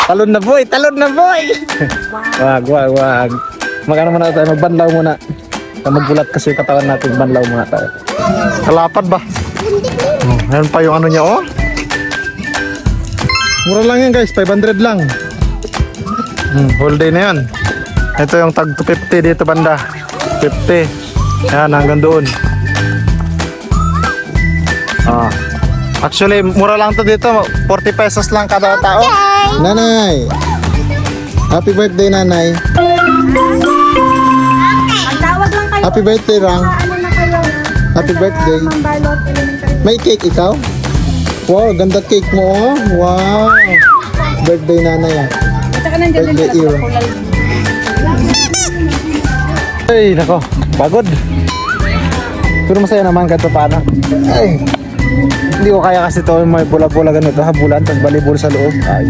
Talon na boy, talon na boy. Wag. Magano muna tayo, magbanlaw muna. Magbulat kasi yung katawan natin, banlaw muna tayo. Kalapad ba? Ayan pa yung ano niya, oh. Mura lang yan guys, 500 lang. Whole day na yan. Ito yung tag 250 dito banda. 50. Ayan, hanggang doon. Actually, mura lang to dito. 40 pesos lang kada tao. Nanay! Happy birthday, nanay. Magtawag lang kayo. Happy birthday, Rang. Ano na kayo? Happy birthday. Balot elementary. May cake ikaw? Wow, ganda cake mo, oh. Wow. Birthday, nanay, ah. At saka nandiyan din Birthday pala era. sa kulay. Ay, nako. Pagod. Pero masaya naman kahit paano. Ay. Hindi ko kaya kasi ito may bola-bola ganito, habulan, tapos balibol sa loob. Ay.